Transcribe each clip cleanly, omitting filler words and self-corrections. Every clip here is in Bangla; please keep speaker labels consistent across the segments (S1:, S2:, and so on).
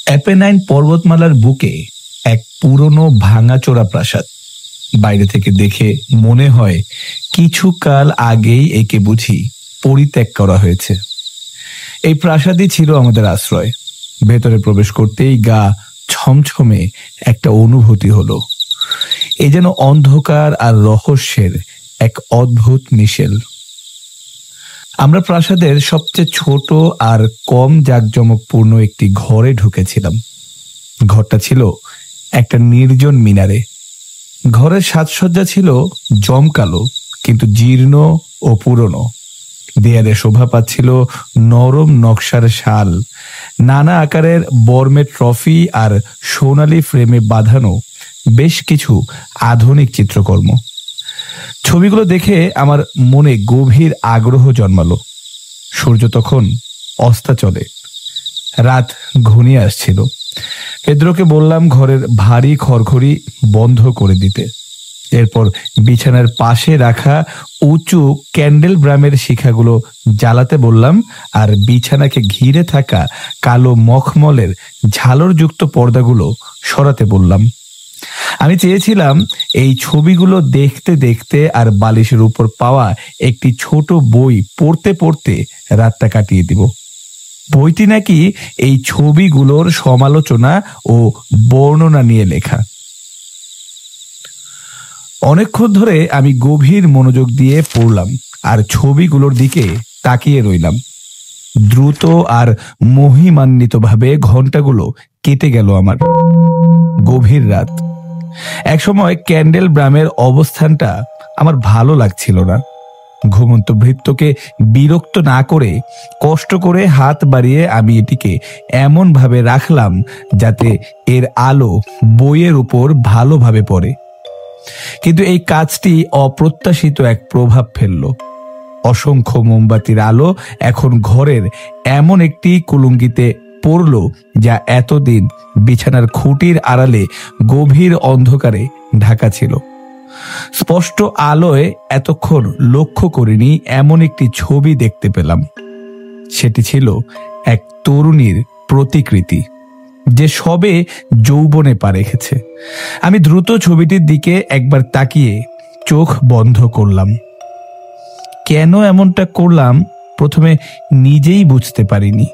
S1: অ্যাপেনাইন পর্বতমালার বুকে এক পুরনো ভাঙাচোরা প্রাসাদ। বাইরে থেকে দেখে মনে হয় কিছু কাল আগেই একে বুঝি পরিত্যাগ করা হয়েছে। এই প্রাসাদই ছিল আমাদের আশ্রয়। ভেতরে প্রবেশ করতেই গা ছমছমে একটা অনুভূতি হলো। এ যেন অন্ধকার আর রহস্যের এক অদ্ভুত মিশেল। আমরা প্রাসাদের সবচেয়ে ছোট আর কম জাঁকজমকপূর্ণ একটি ঘরে ঢুকেছিলাম। ঘরটা ছিল একটা নির্জন মিনারে। ঘরের সাজসজ্জা ছিল জমকালো কিন্তু জীর্ণ ও পুরনো। দেয়ালে শোভা পাচ্ছিল নরম নকশার শাল, নানা আকারের বর্মের ট্রফি আর সোনালি ফ্রেমে বাঁধানো বেশ কিছু আধুনিক চিত্রকর্ম। ছবিগুলো দেখে আমার মনে গভীর আগ্রহ জন্মালো। সূর্য তখন অস্তাচলে, রাত ঘনিয়ে আসছিল। পেদ্রোকে বললাম ঘরের ভারী খড়খড়ি বন্ধ করে দিতে। এরপর বিছানার পাশে রাখা উঁচু ক্যান্ডেল ব্রামের শিখাগুলো জ্বালাতে বললাম, আর বিছানাকে ঘিরে থাকা কালো মখমলের ঝালরযুক্ত পর্দাগুলো সরাতে বললাম। আমি চেয়েছিলাম এই ছবিগুলো দেখতে দেখতে আর বালিশের উপর পাওয়া একটি ছোট বই পড়তে পড়তে রাতটা কাটিয়ে দিব। বইটি নাকি এই ছবিগুলোর সমালোচনা ও বর্ণনা নিয়ে লেখা। অনেকক্ষণ ধরে আমি গভীর মনোযোগ দিয়ে পড়লাম আর ছবিগুলোর দিকে তাকিয়ে রইলাম। দ্রুত আর মহিমান্বিতভাবে ঘন্টাগুলো কেটে গেল আমার। গভীর রাত। একসময় ক্যান্ডেল ব্রামের অবস্থানটা আমার ভালো লাগছিল না। ঘুমন্ত ভৃত্যকে বিরক্ত না করে কষ্ট করে হাত বাড়িয়ে আমি এটিকে এমন ভাবে রাখলাম যাতে এর আলো বইয়ের উপর ভালোভাবে পড়ে। কিন্তু এই কাজটি অপ্রত্যাশিত এক প্রভাব ফেলল। অসংখ্য মোমবাতির আলো এখন ঘরের এমন একটি কুলুঙ্গিতে পড়ল যা এতদিন বিছানার খুঁটির আড়ালে গভীর অন্ধকারে ঢাকা ছিল। স্পষ্ট আলোয় এতক্ষণ লক্ষ্য করিনি এমন একটি ছবি দেখতে পেলাম। সেটি ছিল এক তরুণীর প্রতিকৃতি, যে সবে যৌবনে পা রেখেছে। আমি দ্রুত ছবিটির দিকে একবার তাকিয়ে চোখ বন্ধ করলাম। কেন এমনটা করলাম প্রথমে নিজেই বুঝতে পারিনি,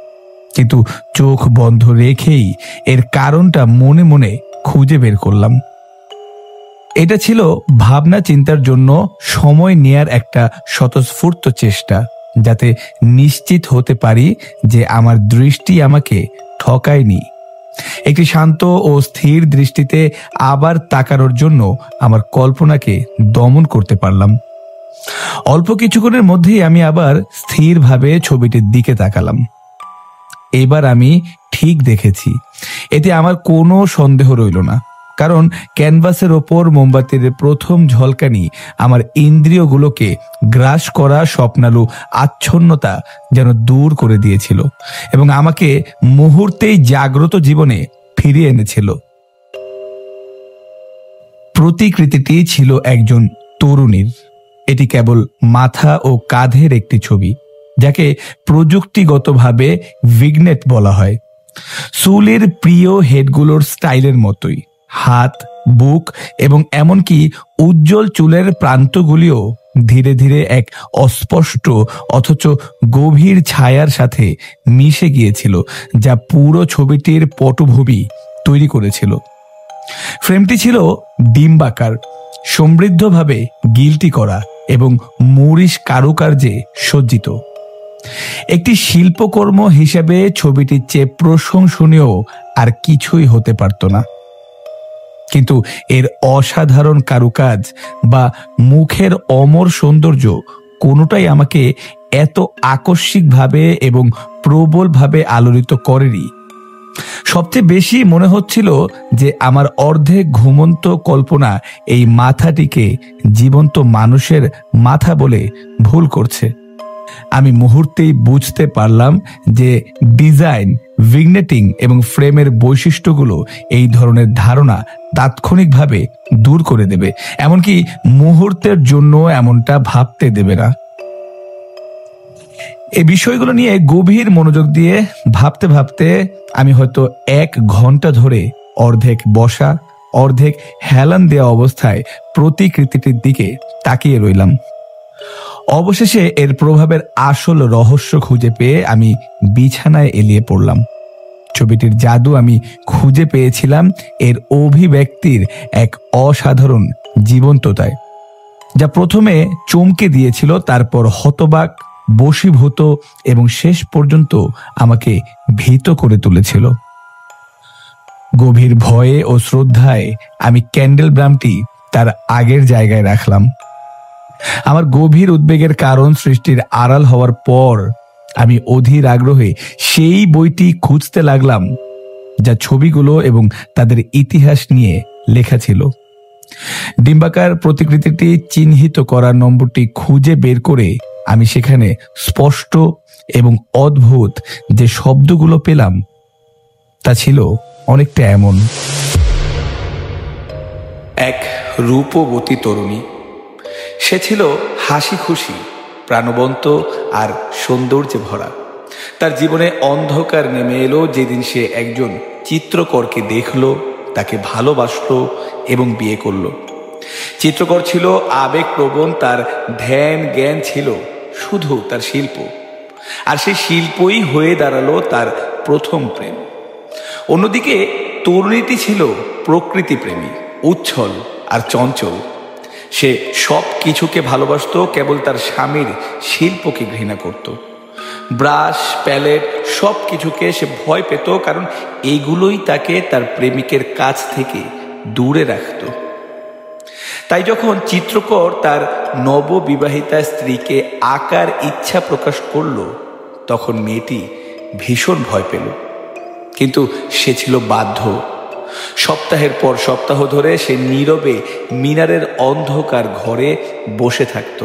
S1: কিন্তু চোখ বন্ধ রেখেই এর কারণটা মনে মনে খুঁজে বের করলাম। এটা ছিল ভাবনা চিন্তার জন্য সময় নেয়ার একটা স্বতঃস্ফূর্ত চেষ্টা, যাতে নিশ্চিত হতে পারি যে আমার দৃষ্টি আমাকে ঠকায়নি। একটি শান্ত ও স্থির দৃষ্টিতে আবার তাকানোর জন্য আমার কল্পনাকে দমন করতে পারলাম। অল্প কিছুক্ষণের মধ্যেই আমি আবার স্থিরভাবে ছবিটির দিকে তাকালাম। এবার আমি ঠিক দেখেছি, এতে আমার কোনো সন্দেহ রইল না, কারণ ক্যানভাসের ওপর মোমবাতির প্রথম ঝলকানি আমার ইন্দ্রিয়গুলোকে গ্রাস করা স্বপ্নালু আচ্ছন্নতা যেন দূর করে দিয়েছিল এবং আমাকে মুহূর্তেই জাগ্রত জীবনে ফিরিয়ে এনেছিল। প্রতিকৃতিটি ছিল একজন তরুণীর। এটি কেবল মাথা ও কাঁধের একটি ছবি, যাকে প্রযুক্তিগতভাবে ভিগনেট বলা হয়। সুলের প্রিয় হেডগুলোর স্টাইলের মতোই হাত, বুক এবং এমনকি উজ্জ্বল চুলের প্রান্তগুলিও ধীরে ধীরে এক অস্পষ্ট অথচ গভীর ছায়ার সাথে মিশে গিয়েছিল, যা পুরো ছবিটির পটভূমি তৈরি করেছিল। ফ্রেমটি ছিল ডিম্বাকার, সমৃদ্ধভাবে গিল্টি করা এবং মরিচ কারুকার্যে সজ্জিত। একটি শিল্পকর্ম হিসেবে ছবিটির চেয়ে প্রশংসনীয় আর কিছুই হতে পারত না, কিন্তু এর অসাধারণ কারুকাজ বা মুখের অমর সৌন্দর্য কোনোটাই আমাকে এত আকস্মিকভাবে এবং প্রবলভাবে আলোড়িত করেনি। সবচেয়ে বেশি মনে হচ্ছিল যে আমার অর্ধেক ঘুমন্ত কল্পনা এই মাথাটিকে জীবন্ত মানুষের মাথা বলে ভুল করছে। আমি মুহূর্তেই বুঝতে পারলাম যে ডিজাইন, ভিগনেটিং এবং ফ্রেমের বৈশিষ্ট্যগুলো এই ধরনের ধারণা তাৎক্ষণিকভাবে দূর করে দেবে, এমনকি মুহূর্তের জন্য এমনটা ভাবতে দেবে না। এই বিষয়গুলো নিয়ে গভীর মনোযোগ দিয়ে ভাবতে ভাবতে আমি হয়তো 1 ঘন্টা ধরে অর্ধেক বসা অর্ধেক হেলান দেওয়া অবস্থায় প্রতিকৃতিটির দিকে তাকিয়ে রইলাম। অবশেষে এর প্রভাবের আসল রহস্য খুঁজে পেয়ে আমি বিছানায় এলিয়ে পড়লাম। ছবিটির জাদু আমি খুঁজে পেয়েছিলাম এর অভিব্যক্তির এক অসাধারণ জীবন্ততায়, যা প্রথমে চমকে দিয়েছিল, তারপর হতবাক, বশীভূত এবং শেষ পর্যন্ত আমাকে ভীত করে তুলেছিল। গভীর ভয়ে ও শ্রদ্ধায় আমি ক্যান্ডেলব্রামটি তার আগের জায়গায় রাখলাম। আমার গভীর উদ্বেগের কারণ সৃষ্টির আড়াল হওয়ার পর আমি অধীর আগ্রহে সেই বইটি খুঁজতে লাগলাম যা ছবিগুলো এবং তাদের ইতিহাস নিয়ে লেখা ছিল। ডিম্বাকার প্রতিকৃতিটি চিহ্নিত করার নম্বরটি খুঁজে বের করে আমি সেখানে স্পষ্ট এবং অদ্ভুত যে শব্দগুলো পেলাম তা ছিল অনেকটা এমন: এক রূপবতী তরুণী। সে ছিল হাসি খুশি, প্রাণবন্ত আর সৌন্দর্যে ভরা। তার জীবনে অন্ধকার নেমে এলো যেদিন সে একজন চিত্রকরকে দেখল, তাকে ভালোবাসলো এবং বিয়ে করল। চিত্রকর ছিল আবেগপ্রবণ, তার ধ্যান জ্ঞান ছিল শুধু তার শিল্প, আর সেই শিল্পই হয়ে দাঁড়ালো তার প্রথম প্রেম। অন্যদিকে তরুণীটি ছিল প্রকৃতি প্রেমী, উচ্ছল আর চঞ্চল। সে সব কিছুকে ভালোবাসত, কেবল তার স্বামীর শিল্পকে ঘৃণা করত। ব্রাশ, প্যালেট সব কিছুকে সে ভয় পেত, কারণ এগুলোই তাকে তার প্রেমিকের কাছ থেকে দূরে রাখত। তাই যখন চিত্রকর তার নববিবাহিতা স্ত্রীকে আঁকার ইচ্ছা প্রকাশ করল, তখন মেয়েটি ভীষণ ভয় পেল, কিন্তু সে ছিল বাধ্য। সপ্তাহের পর সপ্তাহ ধরে সে নীরবে মিনারের অন্ধকার ঘরে বসে থাকত,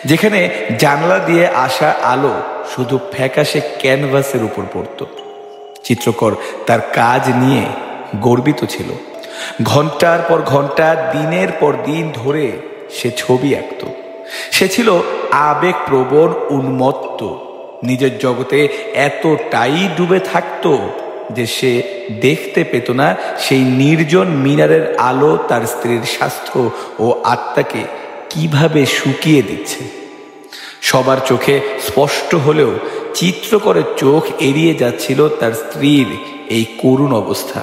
S1: যেখানে জানলা দিয়ে আসা আলো শুধু ফ্যাকাশে ক্যানভাসের উপর পড়ত। চিত্রকর তার কাজ নিয়ে গর্বিত ছিল। ঘন্টার পর ঘন্টা, দিনের পর দিন ধরে সে ছবি আঁকত। সে ছিল আবেগপ্রবণ, উন্মত্ত, নিজের জগতে এতটাই ডুবে থাকত যে সে দেখতে পেত না সেই নির্জন মিনারের আলো তার স্ত্রীর স্বাস্থ্য ও আত্মাকে কিভাবে শুকিয়ে দিচ্ছে। সবার চোখে স্পষ্ট হলেও চিত্রকরের চোখ এড়িয়ে যাচ্ছিল তার স্ত্রীর এই করুণ অবস্থা।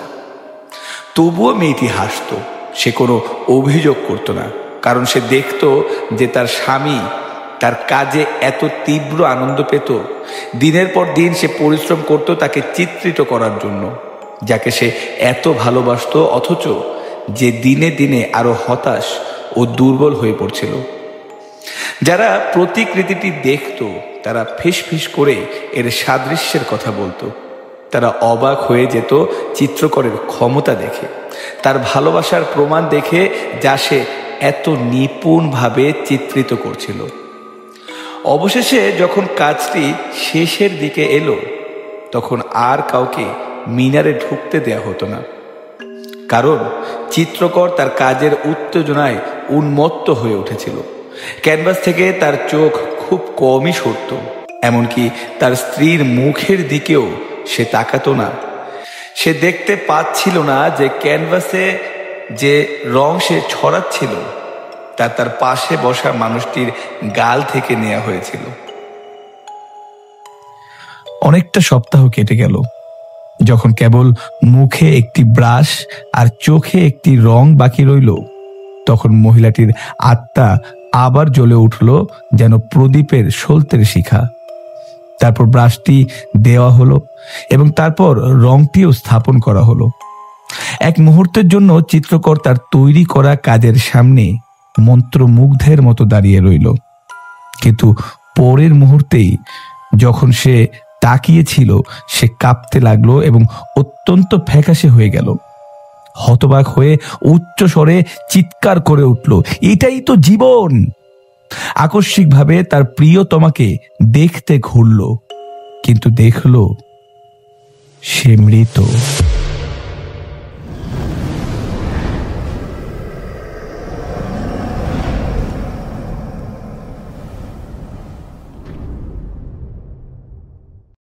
S1: তবুও মেয়েটি হাসত, সে কোনো অভিযোগ করত না, কারণ সে দেখত যে তার স্বামী তার কাজে এত তীব্র আনন্দ পেত। দিনের পর দিন সে পরিশ্রম করত তাকে চিত্রিত করার জন্য, যাকে সে এত ভালোবাসত, অথচ যে দিনে দিনে আরো হতাশ ও দুর্বল হয়ে পড়ছিল। যারা প্রতিকৃতিটি দেখত তারা ফিসফিস করে এর সাদৃশ্যের কথা বলতো। তারা অবাক হয়ে যেত চিত্রকরের ক্ষমতা দেখে, তার ভালোবাসার প্রমাণ দেখে, যা সে এত নিপুণভাবে চিত্রিত করছিল। অবশেষে যখন কাজটি শেষের দিকে এলো, তখন আর কাউকে মিনারে ঢুকতে দেয়া হতো না, কারণ চিত্রকর তার কাজের উত্তেজনায় উন্মত্ত হয়ে উঠেছিল। ক্যানভাস থেকে তার চোখ খুব কমই সরত, এমনকি তার স্ত্রীর মুখের দিকেও সে তাকাতো না। সে দেখতে পাচ্ছিল না যে ক্যানভাসে যে রং সে ছড়াচ্ছিল তা তার পাশে বসা মানুষটির গাল থেকে নেওয়া হয়েছিল। অনেকটা সপ্তাহ কেটে গেল। যখন কেবল মুখে একটি ব্রাশ আর চোখে একটি রং বাকি রইল, তখন মহিলাটির আত্মা আবার জ্বলে উঠল যেন প্রদীপের সলতের শিখা। তারপর ব্রাশটি দেওয়া হলো এবং তারপর রংটিও স্থাপন করা হলো। এক মুহূর্তের জন্য চিত্রকর তার তৈরি করা কাজের সামনে মন্ত্রমুগ্ধের মতো দাঁড়িয়ে রইল, কিন্তু পরের মুহূর্তেই যখন সে তাকিয়েছিল, সে কাঁপতে লাগলো এবং অত্যন্ত ফ্যাকাশে হয়ে গেল। হতবাক হয়ে উচ্চ স্বরে চিৎকার করে উঠল, এটাই তো জীবন! আকস্মিকভাবে তার প্রিয়তমাকে দেখতে ঘুরল, কিন্তু দেখল সে মৃত।